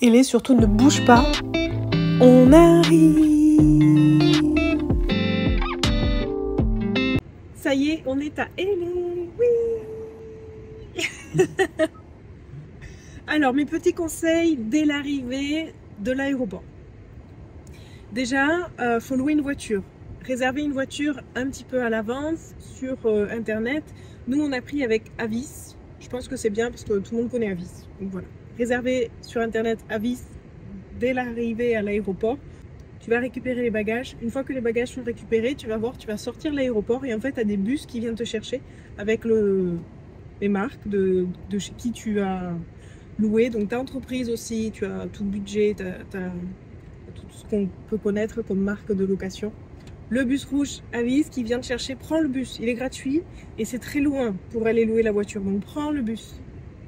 Et surtout ne bouge pas. On arrive. Ça y est, on est à L.A. Oui. Alors, mes petits conseils dès l'arrivée de l'aéroport. Déjà, faut louer une voiture. Réserver une voiture un petit peu à l'avance sur internet. Nous, on a pris avec Avis. Je pense que c'est bien parce que tout le monde connaît Avis. Donc voilà. Réserver sur internet Avis dès l'arrivée à l'aéroport. Tu vas récupérer les bagages. Une fois que les bagages sont récupérés, tu vas voir, tu vas sortir de l'aéroport et en fait, tu as des bus qui viennent te chercher avec les marques de chez qui tu as loué. Donc, ta entreprise aussi, tu as tout le budget, tu as tout ce qu'on peut connaître comme marque de location. Le bus rouge Avis qui vient te chercher, prends le bus, il est gratuit et c'est très loin pour aller louer la voiture, donc prends le bus.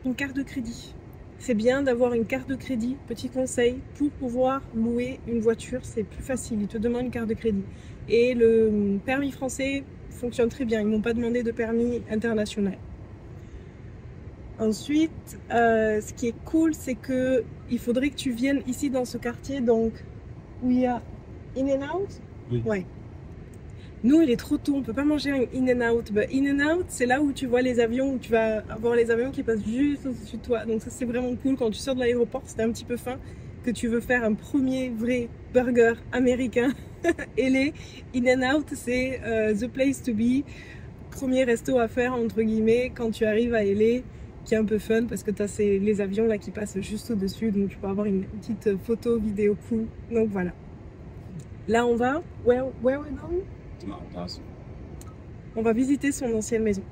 Une carte de crédit, c'est bien d'avoir une carte de crédit, petit conseil, pour pouvoir louer une voiture, c'est plus facile, ils te demandent une carte de crédit. Et le permis français fonctionne très bien, ils ne m'ont pas demandé de permis international. Ensuite, ce qui est cool, c'est que il faudrait que tu viennes ici dans ce quartier, donc où il y a In-N-Out. Oui. Ouais. Nous, il est trop tôt, on peut pas manger un In-N-Out. In-N-Out, c'est là où tu vois les avions, où tu vas avoir les avions qui passent juste au-dessus de toi. Donc ça, c'est vraiment cool. Quand tu sors de l'aéroport, c'est un petit peu faim, que tu veux faire un premier vrai burger américain. Et les In-N-Out, c'est the place to be. Premier resto à faire, entre guillemets, quand tu arrives à LA, qui est un peu fun, parce que tu as les avions là qui passent juste au-dessus. Donc tu peux avoir une petite photo, vidéo cool. Donc voilà. Là, on va... Where we're going? On va visiter son ancienne maison,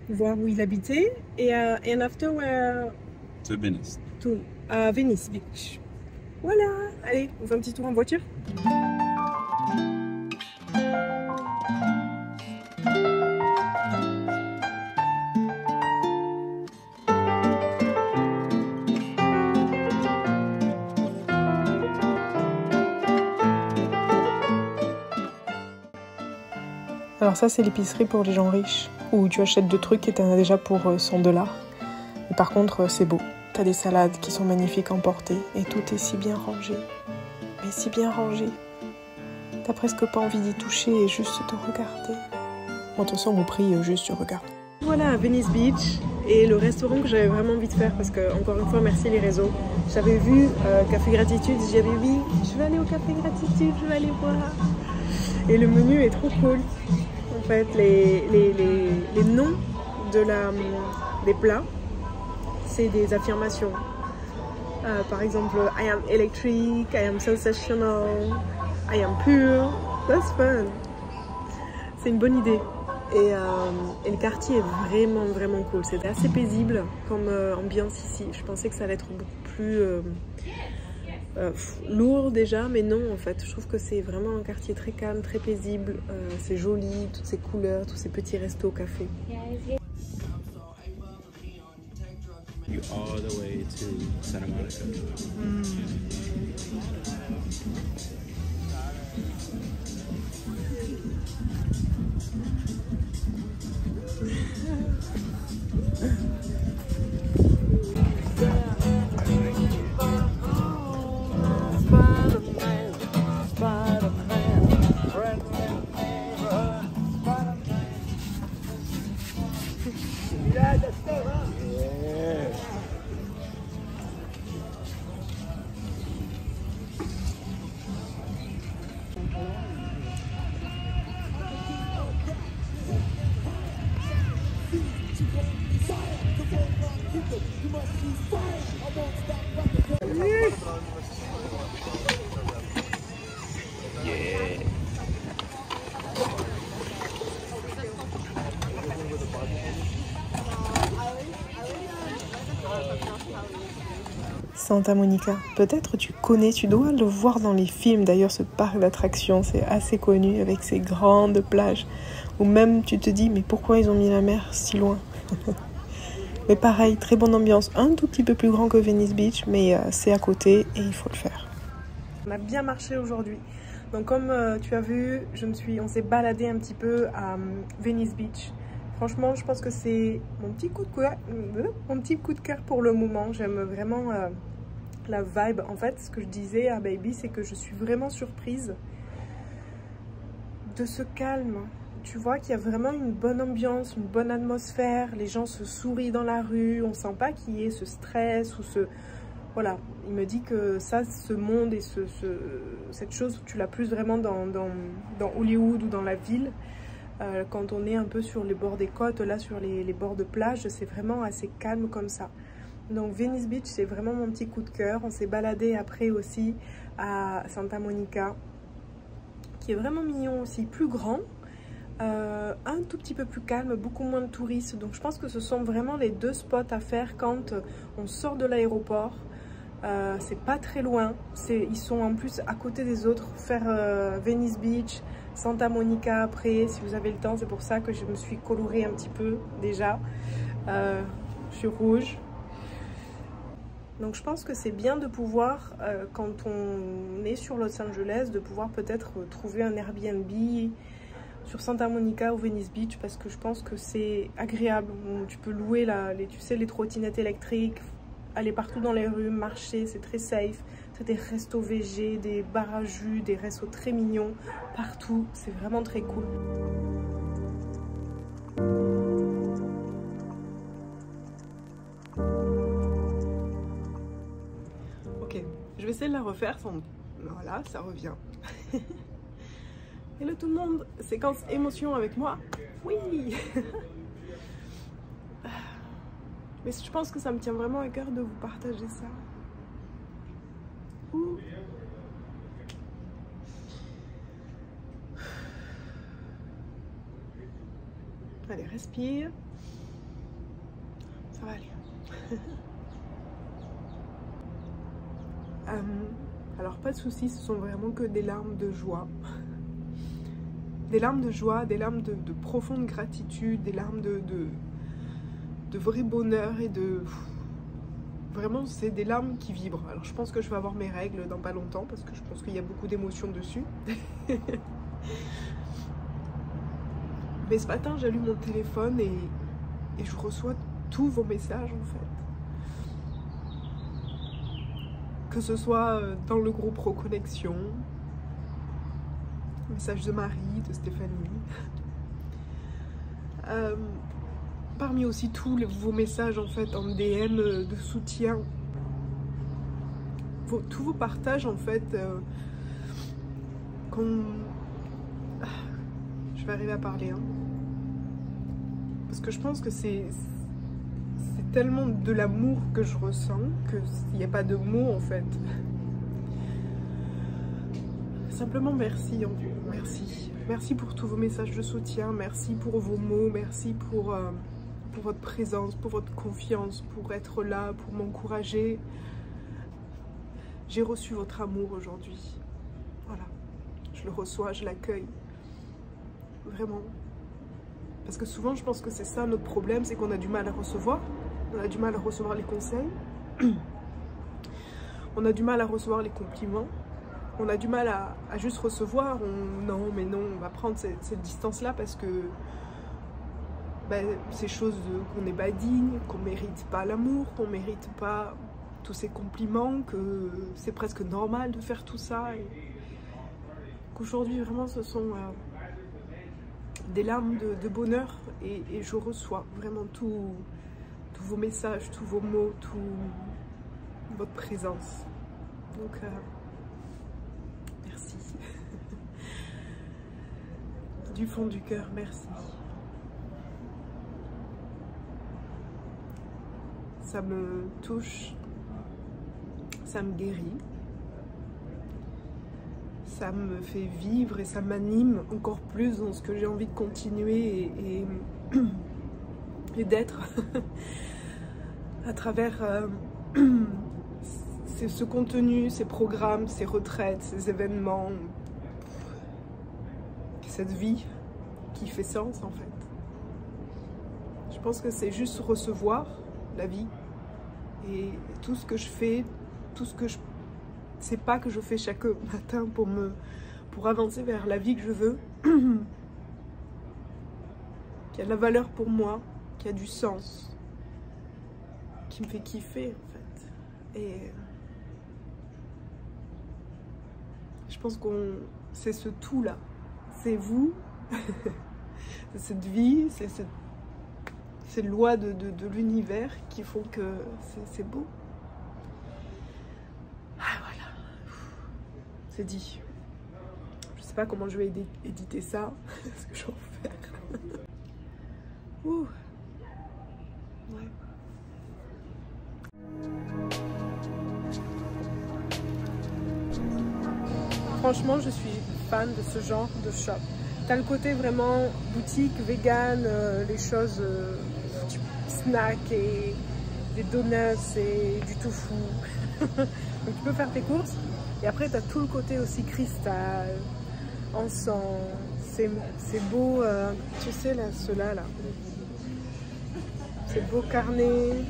voir où il habitait, et and after we're to Venice. À Venice Beach. Voilà, allez, on fait un petit tour en voiture. Alors ça, c'est l'épicerie pour les gens riches, où tu achètes deux trucs et t'en as déjà pour 100 $. Mais par contre, c'est beau. T'as des salades qui sont magnifiques emportées et tout est si bien rangé. Mais si bien rangé. T'as presque pas envie d'y toucher et juste te regarder. Bon, de toute façon, au prix, juste tu regardes. Voilà, à Venice Beach. Et le restaurant que j'avais vraiment envie de faire, parce que, encore une fois, merci les réseaux. J'avais vu Café Gratitude, j'avais dit, je vais aller au Café Gratitude, je vais aller voir. Et le menu est trop cool. En fait, les noms des plats, c'est des affirmations. Par exemple, I am electric, I am sensational, I am pure. That's fun. C'est une bonne idée. Et le quartier est vraiment, vraiment cool. C'était assez paisible comme ambiance ici. Je pensais que ça allait être beaucoup plus lourd déjà, mais non en fait. Je trouve que c'est vraiment un quartier très calme, très paisible. C'est joli, toutes ces couleurs, tous ces petits restos, cafés. All the way to Santa Monica. Santa Monica, peut-être tu connais, tu dois le voir dans les films. D'ailleurs, ce parc d'attractions, c'est assez connu avec ses grandes plages. Ou même tu te dis, mais pourquoi ils ont mis la mer si loin? Mais pareil, très bonne ambiance, un tout petit peu plus grand que Venice Beach, mais c'est à côté et il faut le faire. On a bien marché aujourd'hui. Donc comme tu as vu, on s'est baladé un petit peu à Venice Beach. Franchement, je pense que c'est mon petit coup de cœur pour le moment. J'aime vraiment la vibe. En fait, ce que je disais à Baby, c'est que je suis vraiment surprise de ce calme. Tu vois qu'il y a vraiment une bonne ambiance, une bonne atmosphère. Les gens se sourient dans la rue. On sent pas qu'il y ait ce stress ou ce... Voilà, il me dit que ça, ce monde et cette chose, tu l'as plus vraiment dans Hollywood ou dans la ville. Quand on est un peu sur les bords des côtes, là sur les bords de plage, c'est vraiment assez calme comme ça. Donc Venice Beach, c'est vraiment mon petit coup de cœur. On s'est baladé après aussi à Santa Monica, qui est vraiment mignon aussi, plus grand, un tout petit peu plus calme, beaucoup moins de touristes. Donc je pense que ce sont vraiment les deux spots à faire quand on sort de l'aéroport. C'est pas très loin, ils sont en plus à côté des autres. Faire Venice Beach, Santa Monica après, si vous avez le temps. C'est pour ça que je me suis colorée un petit peu déjà. Je suis rouge. Donc je pense que c'est bien de pouvoir, quand on est sur Los Angeles, de pouvoir peut-être trouver un Airbnb sur Santa Monica ou Venice Beach, parce que je pense que c'est agréable. Tu peux louer les trottinettes électriques, aller partout dans les rues, marcher, c'est très safe. Tu as des restos VG, des bars à jus, des restos très mignons, partout. C'est vraiment très cool. Ok, je vais essayer de la refaire sans... Voilà, ça revient. Hello tout le monde, séquence émotion avec moi. Oui. Mais je pense que ça me tient vraiment à cœur de vous partager ça. Ouh. Allez, respire. Ça va aller. Alors pas de soucis, ce sont vraiment que des larmes de joie. Des larmes de joie, des larmes de profonde gratitude, des larmes de vrai bonheur et de... Vraiment, c'est des larmes qui vibrent. Alors je pense que je vais avoir mes règles dans pas longtemps parce que je pense qu'il y a beaucoup d'émotions dessus. Mais ce matin, j'allume mon téléphone et je reçois tous vos messages en fait. Que ce soit dans le groupe Reconnexion, message de Marie, de Stéphanie. Parmi aussi tous vos messages en fait en DM de soutien. Tous vos partages en fait. Je vais arriver à parler. Hein. Parce que je pense que c'est tellement de l'amour que je ressens qu'il n'y a pas de mots en fait. Simplement merci, merci. Merci pour tous vos messages de soutien, merci pour vos mots, merci pour votre présence, pour votre confiance, pour être là, pour m'encourager. J'ai reçu votre amour aujourd'hui. Voilà, je le reçois, je l'accueille. Vraiment. Parce que souvent, je pense que c'est ça notre problème, c'est qu'on a du mal à recevoir. On a du mal à recevoir les conseils. On a du mal à recevoir les compliments. On a du mal à juste recevoir. Non, mais non, on va prendre cette distance-là parce que ces choses qu'on n'est pas digne, qu'on ne mérite pas l'amour, qu'on ne mérite pas tous ces compliments, que c'est presque normal de faire tout ça. Et qu'aujourd'hui, vraiment, ce sont des larmes de bonheur et je reçois vraiment tous vos messages, tous vos mots, toute votre présence. Donc, merci. Du fond du cœur, merci. Ça me touche, ça me guérit, ça me fait vivre et ça m'anime encore plus dans ce que j'ai envie de continuer et d'être à travers ce contenu, ces programmes, ces retraites, ces événements, cette vie qui fait sens en fait. Je pense que c'est juste recevoir la vie et tout ce que je fais, tout ce que je... C'est pas que je fais chaque matin pour avancer vers la vie que je veux, qui a de la valeur pour moi, qui a du sens, qui me fait kiffer en fait. Et Je pense qu'on c'est ce tout là. C'est vous, c'est cette vie, c'est ces lois de l'univers qui font que c'est beau. Ah voilà, c'est dit. Je sais pas comment je vais éditer ça, ce que je vais en faire. Ouh. Ouais. Franchement, je suis fan de ce genre de shop. T'as le côté vraiment boutique, vegan, les choses du snack et des donuts et du tofu. Donc tu peux faire tes courses. Et après, t'as tout le côté aussi cristal, encens. C'est beau, tu sais, là, ceux-là, là. C'est beau carnet,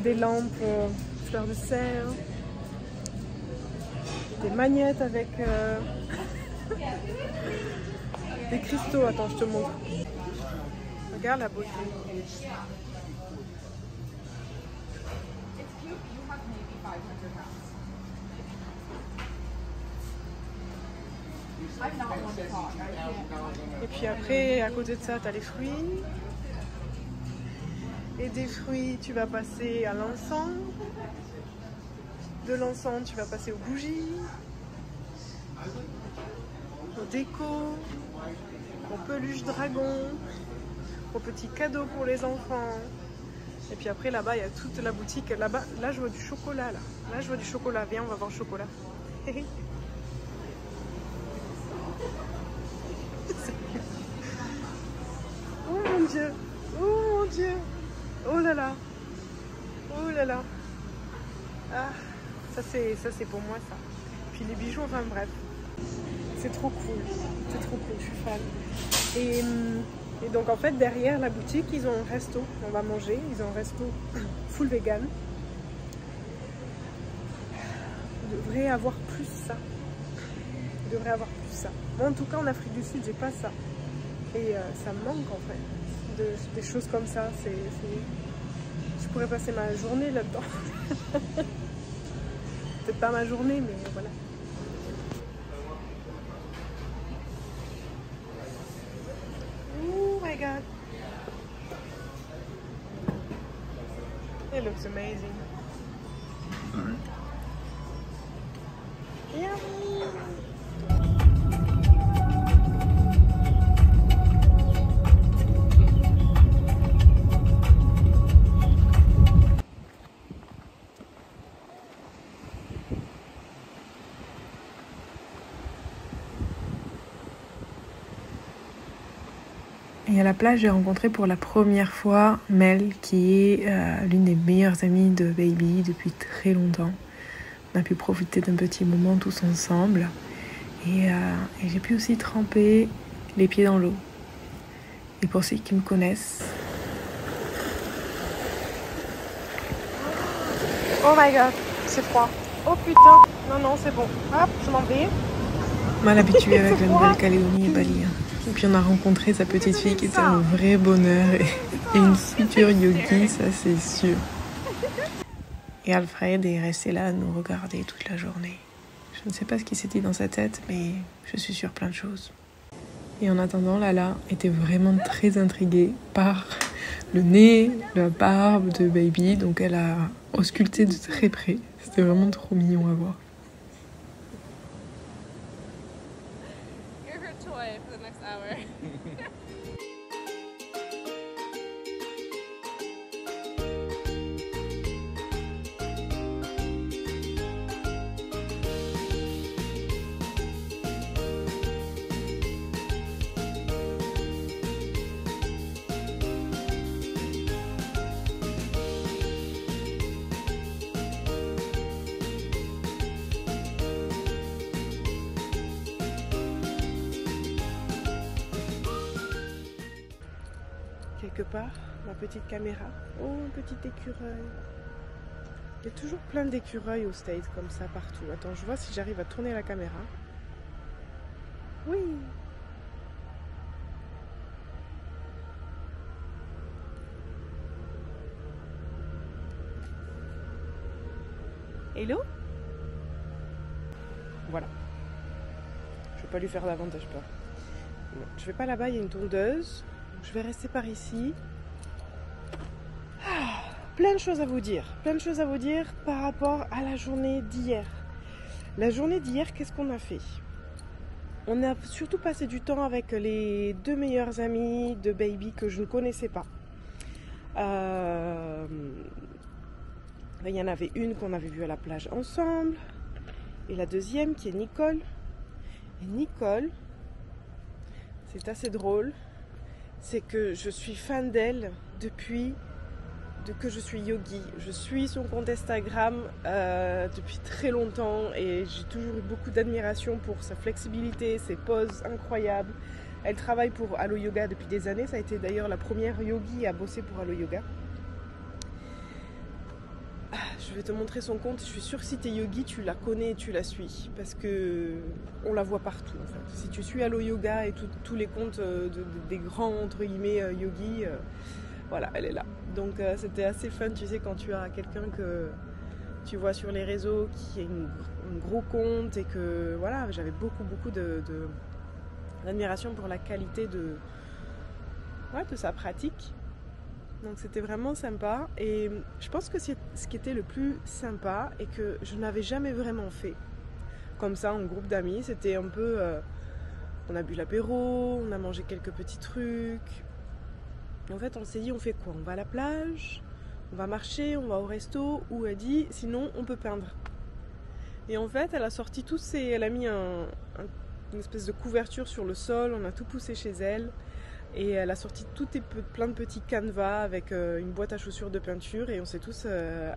des lampes fleurs de serre, des magnettes avec des cristaux. Attends, je te montre. Regarde la beauté. Et puis après, à côté de ça, tu as les fruits. Et des fruits, tu vas passer à l'encens. De l'encens, tu vas passer aux bougies, aux décos, aux peluches dragons, aux petits cadeaux pour les enfants. Et puis après, là-bas, il y a toute la boutique. Là-bas, là, je vois du chocolat. Là, je vois du chocolat. Viens, on va voir le chocolat. Oh mon Dieu! Oh mon Dieu! Oh là là! Oh là là! Ah, ça c'est pour moi ça. Puis les bijoux, enfin bref. C'est trop cool. C'est trop cool, je suis fan. Et donc en fait, derrière la boutique, ils ont un resto. On va manger. Ils ont un resto full vegan. On devrait avoir plus ça. On devrait avoir plus ça. Moi en tout cas en Afrique du Sud, j'ai pas ça. Et ça me manque en fait. Des choses comme ça. Je pourrais passer ma journée là-dedans. Peut-être pas ma journée, mais voilà. Oh my god. It looks amazing. All right. Yummy. Et à la plage, j'ai rencontré pour la première fois Mel, qui est l'une des meilleures amies de Baby depuis très longtemps. On a pu profiter d'un petit moment tous ensemble. Et j'ai pu aussi tremper les pieds dans l'eau. Et pour ceux qui me connaissent... Oh my god, c'est froid. Oh putain, non, c'est bon. Hop, je m'en vais. Mal habituée avec la Nouvelle-Calédonie et Bali. Et puis on a rencontré sa petite fille qui était un vrai bonheur et une future yogi, ça c'est sûr. Et Alfred est resté là à nous regarder toute la journée. Je ne sais pas ce qui s'est dit dans sa tête, mais je suis sûre plein de choses. Et en attendant, Lala était vraiment très intriguée par le nez, la barbe de Baby, donc elle a ausculté de très près. C'était vraiment trop mignon à voir. Quelque part, ma petite caméra. Oh, un petit écureuil. Il y a toujours plein d'écureuils aux States comme ça partout. Attends, je vois si j'arrive à tourner la caméra. Oui. Hello? Voilà. Je vais pas lui faire davantage peur. Non, je vais pas là-bas, il y a une tondeuse. Je vais rester par ici. Plein de choses à vous dire. Plein de choses à vous dire par rapport à la journée d'hier. La journée d'hier, qu'est-ce qu'on a fait? On a surtout passé du temps avec les 2 meilleures amies de Baby que je ne connaissais pas. Il y en avait une qu'on avait vue à la plage ensemble. Et la deuxième qui est Nicole. Et Nicole, c'est assez drôle. C'est que je suis fan d'elle depuis que je suis yogi. Je suis son compte Instagram depuis très longtemps et j'ai toujours eu beaucoup d'admiration pour sa flexibilité, ses poses incroyables. Elle travaille pour Allo Yoga depuis des années. Ça a été d'ailleurs la première yogi à bosser pour Allo Yoga. Je vais te montrer son compte. Je suis sûre que si tu es yogi, tu la connais et tu la suis. Parce que on la voit partout en fait. Si tu suis Allo Yoga et tous les comptes des grands entre guillemets yogis, voilà, elle est là. Donc c'était assez fun, tu sais, quand tu as quelqu'un que tu vois sur les réseaux qui a un gros compte et que voilà, j'avais beaucoup d'admiration pour la qualité de sa pratique. Donc c'était vraiment sympa et je pense que ce qui était le plus sympa et que je n'avais jamais vraiment fait comme ça en groupe d'amis, c'était un peu on a bu l'apéro, on a mangé quelques petits trucs. En fait, on s'est dit, on fait quoi? On va à la plage, on va marcher, on va au resto, ou elle dit, sinon, on peut peindre. Et en fait, elle a sorti elle a mis une espèce de couverture sur le sol, on a tout poussé chez elle, et elle a sorti plein de petits canevas avec une boîte à chaussures de peinture, et on s'est tous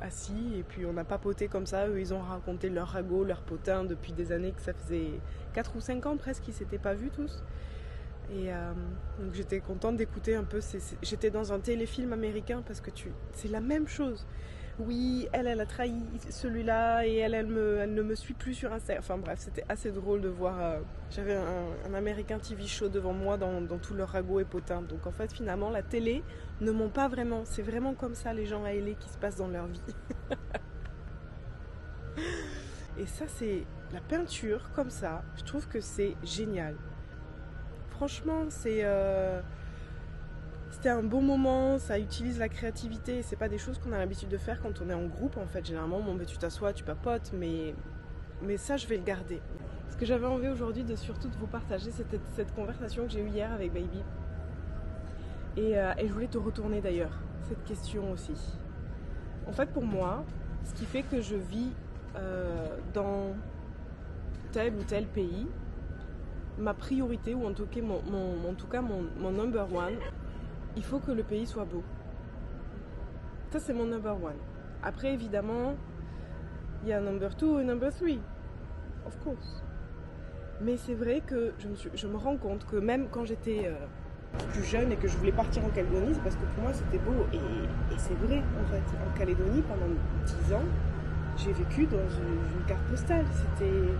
assis, et puis on a papoté comme ça. Eux, ils ont raconté leur ragot, leur potin depuis des années, que ça faisait 4 ou 5 ans presque qu'ils ne s'étaient pas vus tous. Et donc j'étais contente d'écouter un peu, j'étais dans un téléfilm américain parce que c'est la même chose. Oui, elle a trahi celui-là et elle ne me suit plus sur Instagram. Enfin bref, c'était assez drôle de voir, j'avais un American TV show devant moi dans tout leur ragot et potin. Donc en fait finalement la télé ne ment pas vraiment, c'est vraiment comme ça les gens à LA qui se passent dans leur vie. Et ça c'est la peinture comme ça, je trouve que c'est génial. Franchement, c'était un bon moment, ça utilise la créativité, c'est pas des choses qu'on a l'habitude de faire quand on est en groupe en fait. Généralement, tu t'assois, tu papotes, mais ça je vais le garder. Ce que j'avais envie aujourd'hui surtout de vous partager, c'était cette conversation que j'ai eue hier avec Baby. Et je voulais te retourner d'ailleurs, cette question aussi. En fait pour moi, ce qui fait que je vis dans tel ou tel pays, ma priorité, ou en tout cas mon number one, il faut que le pays soit beau. Ça c'est mon number one. Après évidemment, il y a number two et number three, of course. Mais c'est vrai que je me rends compte que même quand j'étais plus jeune et que je voulais partir en Calédonie, c'est parce que pour moi c'était beau. Et c'est vrai en fait. En Calédonie pendant 10 ans, j'ai vécu dans une carte postale. C'était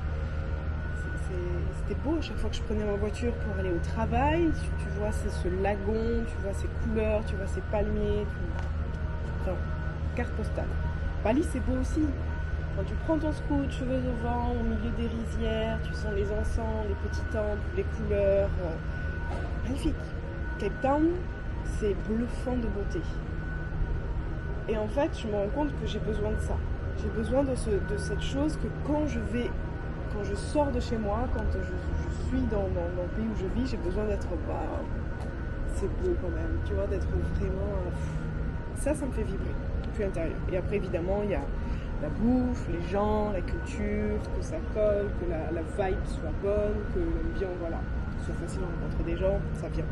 beau à chaque fois que je prenais ma voiture pour aller au travail. Tu vois ce lagon, tu vois ces couleurs, tu vois ces palmiers. Enfin, carte postale. Bali c'est beau aussi. Quand tu prends ton scoot, cheveux au vent, au milieu des rizières, tu sens les encens, les petits temples, les couleurs. Magnifique. Cape Town, c'est bluffant de beauté. Et en fait, je me rends compte que j'ai besoin de ça. J'ai besoin de cette chose que quand je sors de chez moi, quand je suis dans le pays où je vis, j'ai besoin d'être, c'est beau quand même, tu vois, d'être vraiment, ça me fait vibrer depuis l'intérieur. Et après évidemment, il y a la bouffe, les gens, la culture, que ça colle, que la vibe soit bonne, que l'ambiance, voilà, soit facile de rencontrer des gens, ça vient.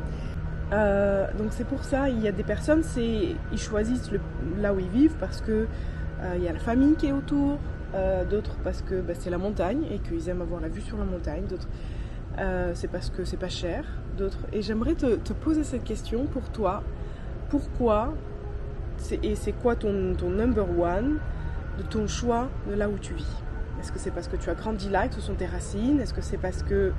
Donc c'est pour ça, il y a des personnes, ils choisissent là où ils vivent parce que il y a la famille qui est autour. D'autres parce que c'est la montagne et qu'ils aiment avoir la vue sur la montagne, d'autres c'est parce que c'est pas cher, d'autres. Et j'aimerais te poser cette question pour toi, pourquoi et c'est quoi ton number one de ton choix de là où tu vis? Est-ce que c'est parce que tu as grandi là et que ce sont tes racines? Est-ce que c'est parce que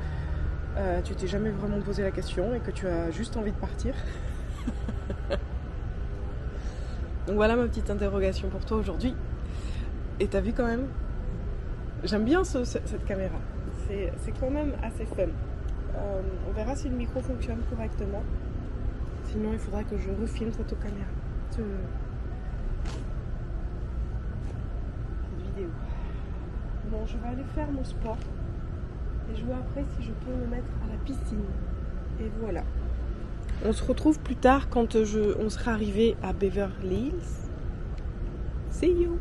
tu t'es jamais vraiment posé la question et que tu as juste envie de partir? Donc voilà ma petite interrogation pour toi aujourd'hui. Et t'as vu quand même, J'aime bien cette caméra. C'est quand même assez fun. On verra si le micro fonctionne correctement. Sinon, il faudra que je refilme cette caméra. Cette vidéo. Bon, je vais aller faire mon sport. Et je vois après si je peux me mettre à la piscine. Et voilà. On se retrouve plus tard quand on sera arrivé à Beverly Hills. See you!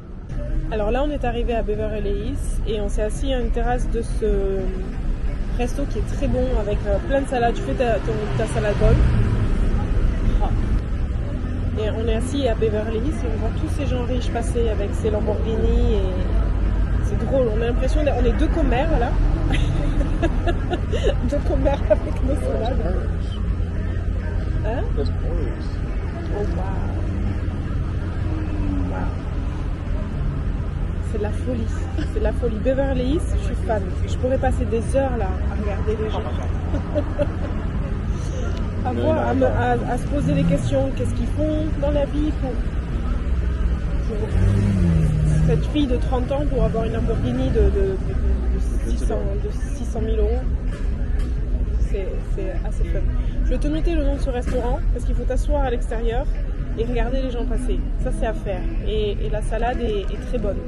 Alors là, on est arrivé à Beverly Hills et on s'est assis à une terrasse de ce resto qui est très bon avec plein de salades. Tu fais ta salade bowl. Et on est assis à Beverly Hills et on voit tous ces gens riches passer avec ces Lamborghini et c'est drôle. On a l'impression qu'on est deux commères là. Deux commères avec nos salades. Hein? Oh wow. C'est de la folie, c'est de la folie. Beverly Hills, je suis fan. Je pourrais passer des heures là à regarder les gens. à se poser des questions. Qu'est-ce qu'ils font dans la vie pour cette fille de 30 ans pour avoir une Lamborghini de 600 000 euros. C'est assez fun. Je vais te noter le nom de ce restaurant parce qu'il faut t'asseoir à l'extérieur et regarder les gens passer. Ça, c'est à faire. Et la salade est très bonne.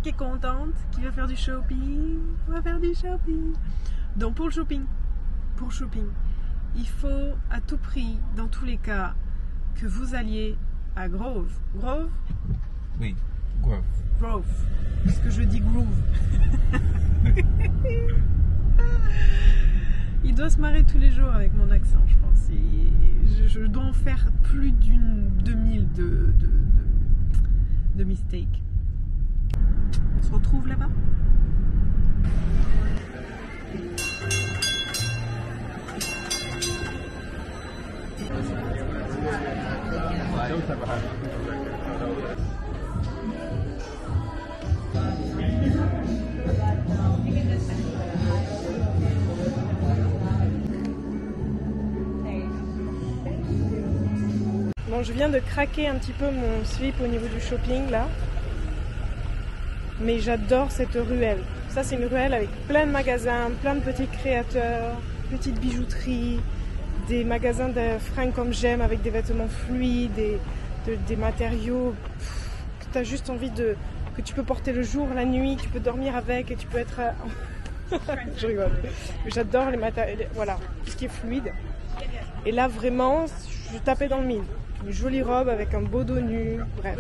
Qui est contente, qui veut faire du shopping, on va faire du shopping. Donc pour le shopping, il faut à tout prix, dans tous les cas, que vous alliez à Grove. Grove? Oui, Grove. Grove. Parce que je dis Groove. Il doit se marrer tous les jours avec mon accent, je pense. Je dois en faire plus d'une 2000 de mistakes. On se retrouve là-bas. Bon, je viens de craquer un petit peu mon slip au niveau du shopping là. Mais j'adore cette ruelle. Ça, c'est une ruelle avec plein de magasins, plein de petits créateurs, petites bijouteries, des magasins de fringues comme j'aime avec des vêtements fluides, des matériaux que tu as juste envie que tu peux porter le jour, la nuit, tu peux dormir avec et tu peux être... Je rigole. J'adore les matériaux, voilà, tout ce qui est fluide. Et là, vraiment, je tapais dans le mille. Une jolie robe avec un beau dos nu, bref.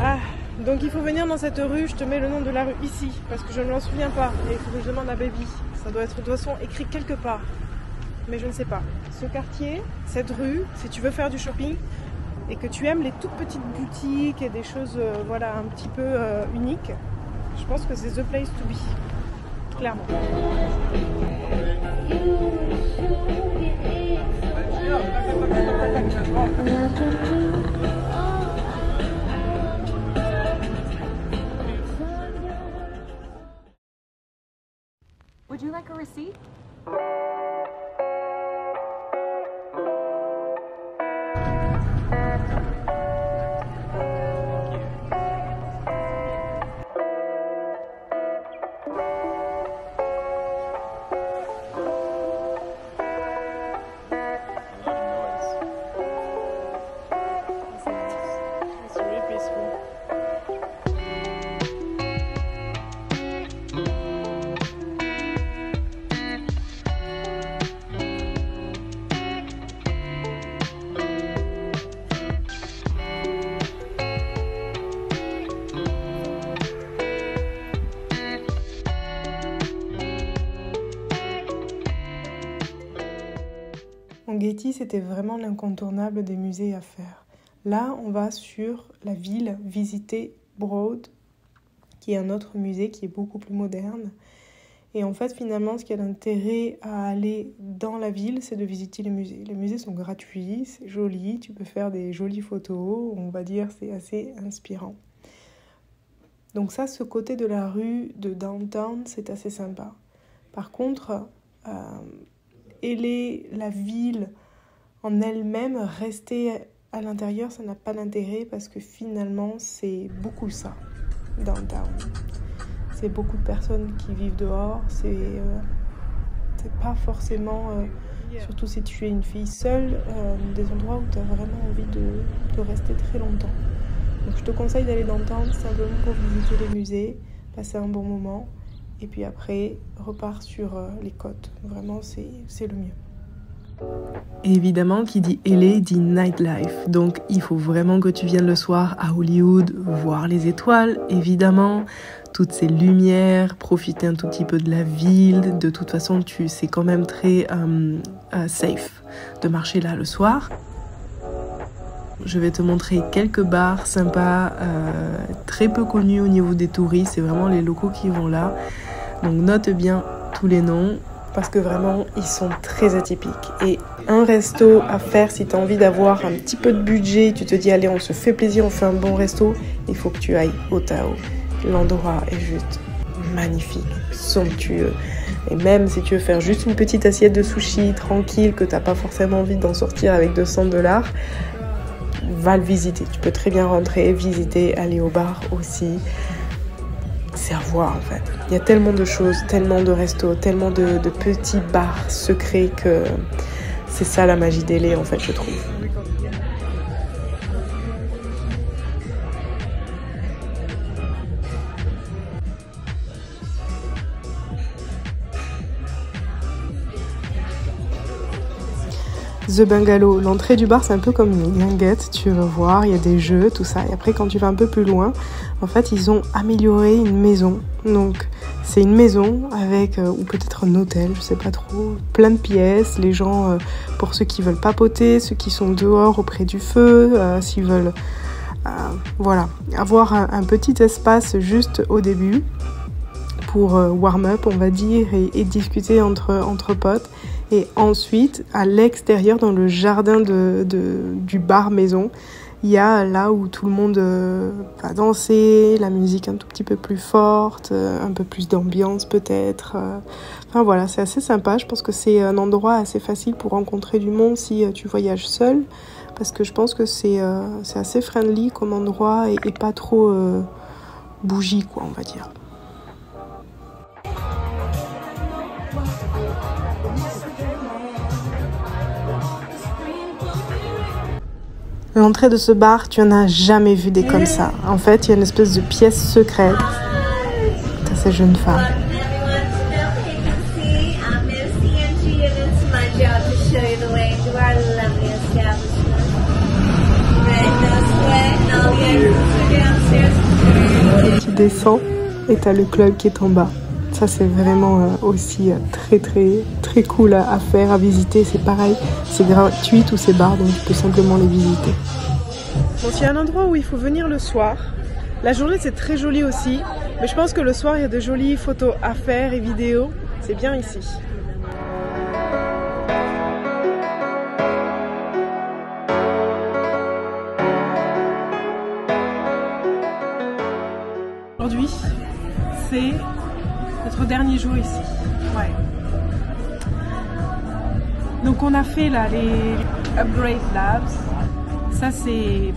Ah, donc il faut venir dans cette rue, je te mets le nom de la rue ici, parce que je ne m'en souviens pas, et il faut que je demande à Baby. Ça doit être de toute façon écrit quelque part, mais je ne sais pas. Ce quartier, cette rue, si tu veux faire du shopping, et que tu aimes les toutes petites boutiques et des choses voilà, un petit peu uniques, je pense que c'est the place to be, clairement. Would you like a receipt? Getty, c'était vraiment l'incontournable des musées à faire. Là, on va sur la ville, visiter Broad, qui est un autre musée qui est beaucoup plus moderne. Et en fait, finalement, ce qui a d'intérêt à aller dans la ville, c'est de visiter les musées. Les musées sont gratuits, c'est joli, tu peux faire des jolies photos, on va dire c'est assez inspirant. Donc ça, ce côté de la rue de downtown, c'est assez sympa. Par contre, la ville en elle-même, rester à l'intérieur, ça n'a pas d'intérêt parce que finalement, c'est beaucoup ça, downtown. C'est beaucoup de personnes qui vivent dehors, c'est pas forcément, surtout si tu es une fille seule, des endroits où tu as vraiment envie de rester très longtemps. Donc je te conseille d'aller downtown simplement pour visiter les musées, passer un bon moment, et puis après, repars sur les côtes. Vraiment, c'est le mieux. Et évidemment, qui dit LA dit nightlife. Donc, il faut vraiment que tu viennes le soir à Hollywood, voir les étoiles, évidemment, toutes ces lumières, profiter un tout petit peu de la ville. De toute façon, c'est quand même très safe de marcher là le soir. Je vais te montrer quelques bars sympas, très peu connus au niveau des touristes. C'est vraiment les locaux qui vont là. Donc, note bien tous les noms, parce que vraiment, ils sont très atypiques. Et un resto à faire si tu as envie d'avoir un petit peu de budget, tu te dis, allez, on se fait plaisir, on fait un bon resto, il faut que tu ailles au Tao. L'endroit est juste magnifique, somptueux. Et même si tu veux faire juste une petite assiette de sushi tranquille, que tu n'as pas forcément envie d'en sortir avec $200, va le visiter. Tu peux très bien rentrer, visiter, aller au bar aussi. C'est à voir en fait. Il y a tellement de choses, tellement de restos, tellement de petits bars secrets que c'est ça la magie d'LA en fait, je trouve. The Bungalow, l'entrée du bar c'est un peu comme une guinguette, tu vas voir, il y a des jeux, tout ça. Et après quand tu vas un peu plus loin, en fait ils ont amélioré une maison. Donc c'est une maison avec, ou peut-être un hôtel, je sais pas trop, plein de pièces. Les gens, pour ceux qui veulent papoter, ceux qui sont dehors auprès du feu, s'ils veulent voilà, avoir un petit espace juste au début pour warm up on va dire et discuter entre potes. Et ensuite, à l'extérieur, dans le jardin du bar maison, il y a là où tout le monde va danser, la musique un tout petit peu plus forte, un peu plus d'ambiance peut-être. Enfin voilà, c'est assez sympa. Je pense que c'est un endroit assez facile pour rencontrer du monde si tu voyages seul. Parce que je pense que c'est assez friendly comme endroit et pas trop bougie, quoi, on va dire. L'entrée de ce bar, tu en as jamais vu des comme ça. En fait, il y a une espèce de pièce secrète. T'as ces jeunes femmes. Tu descends et t'as le club qui est en bas. Ça, c'est vraiment aussi très très très cool à faire, à visiter. C'est pareil, c'est gratuit tous ces bars, donc tu peux simplement les visiter. Bon, il y a un endroit où il faut venir le soir. La journée, c'est très joli aussi, mais je pense que le soir, il y a de jolies photos à faire et vidéos. C'est bien ici. Aujourd'hui, c'est notre dernier jour ici. Ouais. Donc on a fait là les Upgrade Labs. Ça c'est...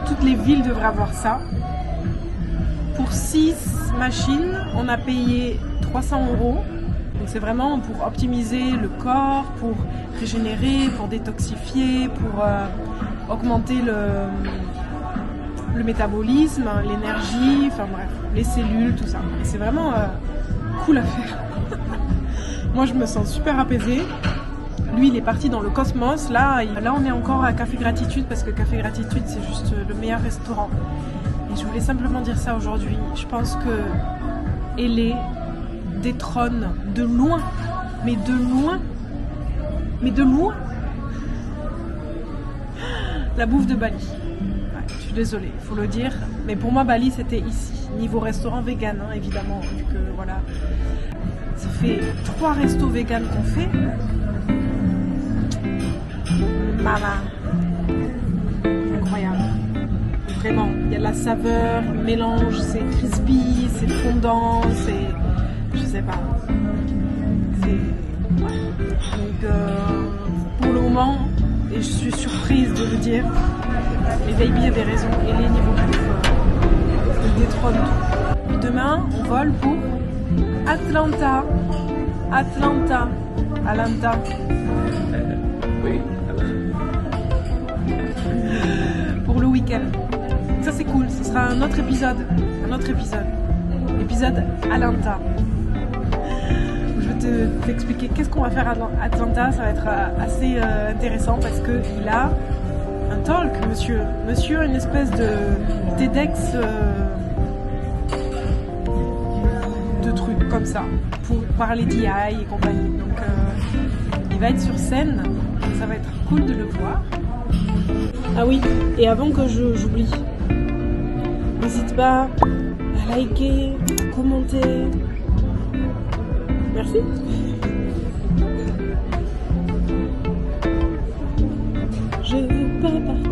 toutes les villes devraient avoir ça. Pour 6 machines, on a payé 300 €. Donc c'est vraiment pour optimiser le corps, pour régénérer, pour détoxifier, pour augmenter le métabolisme, l'énergie, enfin bref, les cellules, tout ça. Et c'est vraiment cool à faire. Moi, je me sens super apaisée. Lui, il est parti dans le cosmos. Là, on est encore à Café Gratitude parce que Café Gratitude, c'est juste le meilleur restaurant. Et je voulais simplement dire ça aujourd'hui. Je pense que LA détrône de loin, mais de loin, la bouffe de Bali. Ouais, je suis désolée, il faut le dire. Mais pour moi, Bali, c'était ici. Niveau restaurant vegan, hein, évidemment. Vu que, voilà, ça fait 3 restos vegan qu'on fait. Maman. Incroyable. Vraiment, il y a de la saveur, le mélange, c'est crispy, c'est fondant, c'est... Je sais pas. C'est... Ouais. Donc, pour le moment, et je suis surprise de le dire, les baby avaient raison et les niveaux bouffe détrônent tout. Demain, on vole pour Atlanta. Atlanta. Oui. Pour le week-end. Ça c'est cool, ce sera un autre épisode. Épisode Atlanta. Je vais t'expliquer qu'est-ce qu'on va faire à Atlanta. Ça va être assez intéressant parce qu'il a un talk, monsieur. Monsieur, une espèce de TEDx de trucs comme ça pour parler d'IA et compagnie. Donc il va être sur scène. Ça va être cool de le voir. Ah oui, et avant que j'oublie, n'hésite pas à liker, à commenter. Merci. Je veux pas partir.